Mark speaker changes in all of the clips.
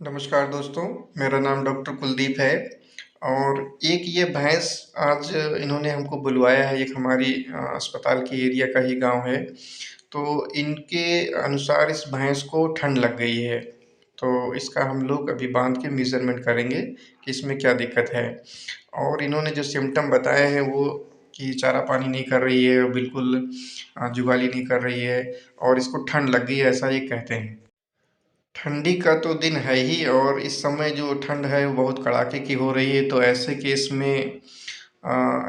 Speaker 1: नमस्कार दोस्तों, मेरा नाम डॉक्टर कुलदीप है और एक ये भैंस आज इन्होंने हमको बुलवाया है। एक हमारी अस्पताल के एरिया का ही गाँव है। तो इनके अनुसार इस भैंस को ठंड लग गई है। तो इसका हम लोग अभी बांध के मेज़रमेंट करेंगे कि इसमें क्या दिक्कत है। और इन्होंने जो सिम्पटम बताए हैं वो कि चारा पानी नहीं कर रही है, बिल्कुल जुगाली नहीं कर रही है और इसको ठंड लग गई है, ऐसा ये कहते हैं। ठंडी का तो दिन है ही और इस समय जो ठंड है वो बहुत कड़ाके की हो रही है। तो ऐसे केस में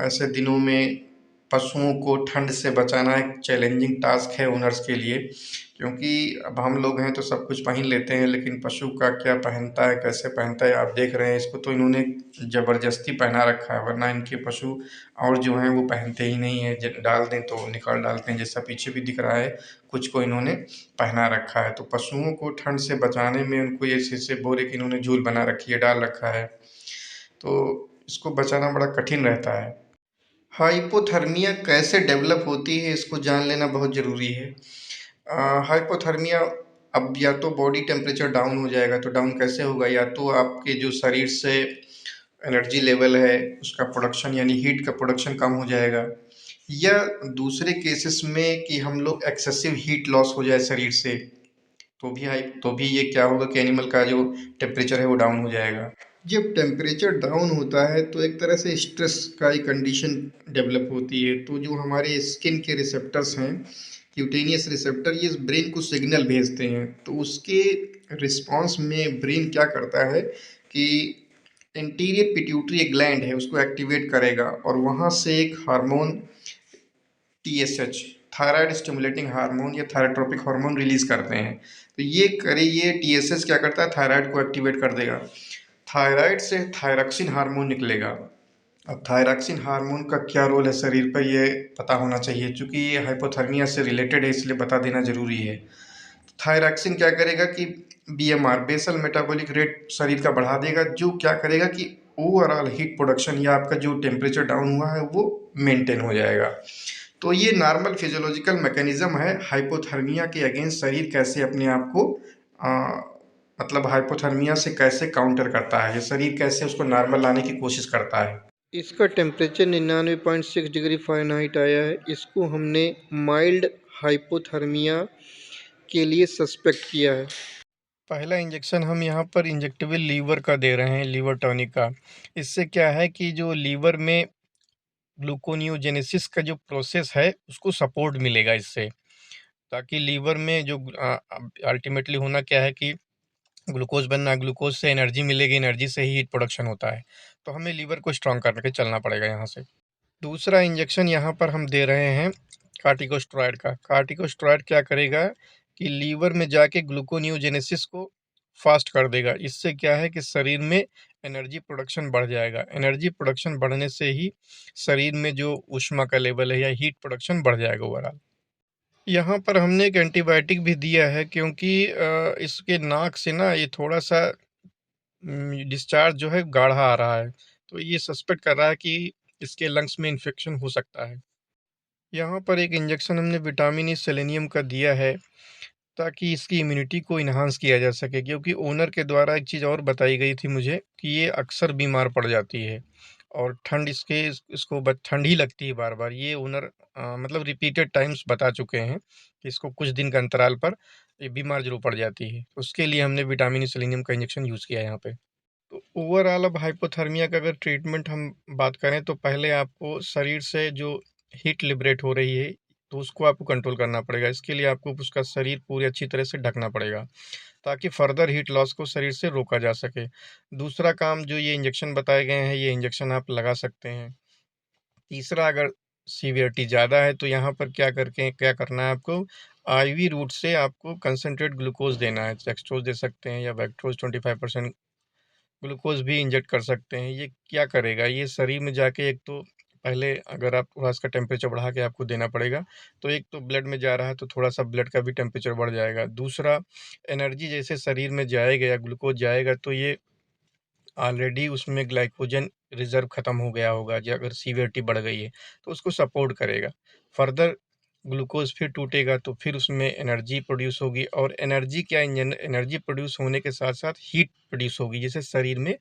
Speaker 1: ऐसे दिनों में पशुओं को ठंड से बचाना एक चैलेंजिंग टास्क है ओनर्स के लिए, क्योंकि अब हम लोग हैं तो सब कुछ पहन लेते हैं, लेकिन पशु का क्या पहनता है, कैसे पहनता है, आप देख रहे हैं। इसको तो इन्होंने ज़बरदस्ती पहना रखा है, वरना इनके पशु और जो हैं वो पहनते ही नहीं हैं। डाल दें तो निकाल डालते हैं, जैसा पीछे भी दिख रहा है। कुछ को इन्होंने पहना रखा है। तो पशुओं को ठंड से बचाने में उनको ऐसे-ऐसे बोरे की इन्होंने झूल बना रखी है, डाल रखा है। तो इसको बचाना बड़ा कठिन रहता है। हाइपोथर्मिया कैसे डेवलप होती है, इसको जान लेना बहुत ज़रूरी है। हाइपोथर्मिया, अब या तो बॉडी टेम्परेचर डाउन हो जाएगा। तो डाउन कैसे होगा? या तो आपके जो शरीर से एनर्जी लेवल है उसका प्रोडक्शन यानी हीट का प्रोडक्शन कम हो जाएगा, या दूसरे केसेस में कि हम लोग एक्सेसिव हीट लॉस हो जाए शरीर से। तो भी ये क्या होगा कि एनिमल का जो टेम्परेचर है वो डाउन हो जाएगा। जब टेम्परेचर डाउन होता है तो एक तरह से स्ट्रेस का एक कंडीशन डेवलप होती है। तो जो हमारे स्किन के रिसेप्टर्स हैं, क्यूटेनियस रिसेप्टर, ये ब्रेन को सिग्नल भेजते हैं। तो उसके रिस्पॉन्स में ब्रेन क्या करता है कि इंटीरियर पिट्यूटरी एक ग्लैंड है, उसको एक्टिवेट करेगा और वहाँ से एक hormone TSH, thyroid stimulating hormone या थायरोट्रोपिक हार्मोन रिलीज करते हैं। तो ये टीएसएच क्या करता है, थायराइड को एक्टिवेट कर देगा। थायराइड से थायरॉक्सिन हार्मोन निकलेगा। अब थायरॉक्सिन हार्मोन का क्या रोल है शरीर पर, ये पता होना चाहिए। चूंकि ये हाइपोथर्मिया से रिलेटेड है इसलिए बता देना जरूरी है। थायरॉक्सिन क्या करेगा कि बीएमआर, बेसल मेटाबॉलिक रेट, शरीर का बढ़ा देगा, जो क्या करेगा कि ओवरऑल हीट प्रोडक्शन या आपका जो टेम्परेचर डाउन हुआ है वो मेंटेन हो जाएगा। तो ये नॉर्मल फिजियोलॉजिकल मैकेनिज्म है हाइपोथर्मिया के अगेंस्ट शरीर कैसे अपने आप को अ, मतलब हाइपोथर्मिया से कैसे काउंटर करता है, ये शरीर कैसे उसको नॉर्मल लाने की कोशिश करता है। इसका टेम्परेचर 99.6 डिग्री फ़ारेनहाइट आया है। इसको हमने माइल्ड हाइपोथर्मिया के लिए सस्पेक्ट किया है। पहला इंजेक्शन हम यहाँ पर इंजेक्टेबल लीवर का दे रहे हैं, लीवर टॉनिक का। इससे क्या है कि जो लीवर में ग्लूकोनियोजेनेसिस का जो प्रोसेस है उसको सपोर्ट मिलेगा इससे, ताकि लीवर में जो अल्टीमेटली होना क्या है कि ग्लूकोज बनना, ग्लूकोज से एनर्जी मिलेगी, एनर्जी से ही हीट प्रोडक्शन होता है। तो हमें लीवर को स्ट्रॉन्ग करके चलना पड़ेगा यहाँ से। दूसरा इंजेक्शन यहाँ पर हम दे रहे हैं कार्टिकोस्टेरॉइड का। कार्टिकोस्टेरॉइड क्या करेगा कि लीवर में जाके ग्लूकोनियोजेनेसिस को फास्ट कर देगा। इससे क्या है कि शरीर में एनर्जी प्रोडक्शन बढ़ जाएगा। एनर्जी प्रोडक्शन बढ़ने से ही शरीर में जो ऊष्मा का लेवल है या हीट प्रोडक्शन बढ़ जाएगा ओवरऑल। यहाँ पर हमने एक एंटीबायोटिक भी दिया है, क्योंकि इसके नाक से ना ये थोड़ा-सा डिस्चार्ज जो है गाढ़ा आ रहा है। तो ये सस्पेक्ट कर रहा है कि इसके लंग्स में इन्फेक्शन हो सकता है। यहाँ पर एक इंजेक्शन हमने विटामिन ई सेलेनियम का दिया है, ताकि इसकी इम्यूनिटी को एनहांस किया जा सके, क्योंकि ओनर के द्वारा एक चीज़ और बताई गई थी मुझे कि ये अक्सर बीमार पड़ जाती है और ठंड इसको ठंड ही लगती है बार बार। ये ओनर मतलब रिपीटेड टाइम्स बता चुके हैं कि इसको कुछ दिन का अंतराल पर ये बीमार जरूर पड़ जाती है। उसके लिए हमने विटामिन ई सेलेनियम का इंजेक्शन यूज़ किया है यहाँ पे। तो ओवरऑल अब हाइपोथर्मिया का अगर ट्रीटमेंट हम बात करें तो पहले आपको शरीर से जो हीट लिबरेट हो रही है तो उसको आपको कंट्रोल करना पड़ेगा। इसके लिए आपको उसका शरीर पूरी अच्छी तरह से ढकना पड़ेगा, ताकि फर्दर हीट लॉस को शरीर से रोका जा सके। दूसरा काम जो ये इंजेक्शन बताए गए हैं, ये इंजेक्शन आप लगा सकते हैं। तीसरा, अगर सीवियरिटी ज़्यादा है तो यहाँ पर क्या करना है आपको, आईवी रूट से आपको कंसंट्रेट ग्लूकोज देना है। डेक्सट्रोज दे सकते हैं या वैक्ट्रोज 25% ग्लूकोज भी इंजेक्ट कर सकते हैं। ये क्या करेगा, ये शरीर में जाके एक तो पहले अगर आप थोड़ा इसका टेम्परेचर बढ़ा के आपको देना पड़ेगा, तो एक तो ब्लड में जा रहा है तो थोड़ा सा ब्लड का भी टेम्परेचर बढ़ जाएगा। दूसरा, एनर्जी जैसे शरीर में जाएगा या ग्लूकोज जाएगा तो ये ऑलरेडी उसमें ग्लाइकोजन रिजर्व खत्म हो गया होगा, जो अगर सीवियरिटी बढ़ गई है तो उसको सपोर्ट करेगा। फर्दर ग्लूकोज़ फिर टूटेगा तो फिर उसमें एनर्जी प्रोड्यूस होगी, और एनर्जी क्या, एनर्जी प्रोड्यूस होने के साथ-साथ हीट प्रोड्यूस होगी, जिससे शरीर में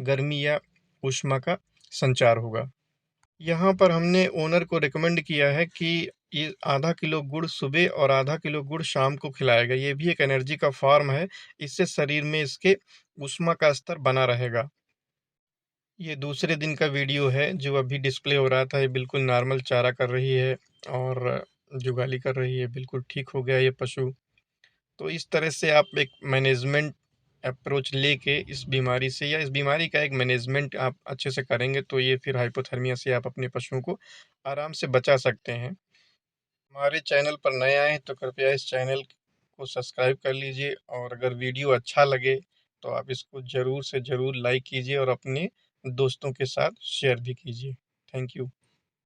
Speaker 1: गर्मी या ऊष्मा का संचार होगा। यहाँ पर हमने ओनर को रिकमेंड किया है कि ये आधा किलो गुड़ सुबह और आधा किलो गुड़ शाम को खिलाएगा। ये भी एक एनर्जी का फ़ॉर्म है, इससे शरीर में इसके ऊष्मा का स्तर बना रहेगा। ये दूसरे दिन का वीडियो है जो अभी डिस्प्ले हो रहा था। ये बिल्कुल नॉर्मल चारा कर रही है और जुगाली कर रही है, बिल्कुल ठीक हो गया ये पशु। तो इस तरह से आप एक मैनेजमेंट अप्रोच लेके इस बीमारी से, या इस बीमारी का एक मैनेजमेंट आप अच्छे से करेंगे, तो ये फिर हाइपोथर्मिया से आप अपने पशुओं को आराम से बचा सकते हैं। हमारे चैनल पर नए आए हैं तो कृपया इस चैनल को सब्सक्राइब कर लीजिए, और अगर वीडियो अच्छा लगे तो आप इसको ज़रूर से ज़रूर लाइक कीजिए और अपने दोस्तों के साथ शेयर भी कीजिए। Thank you.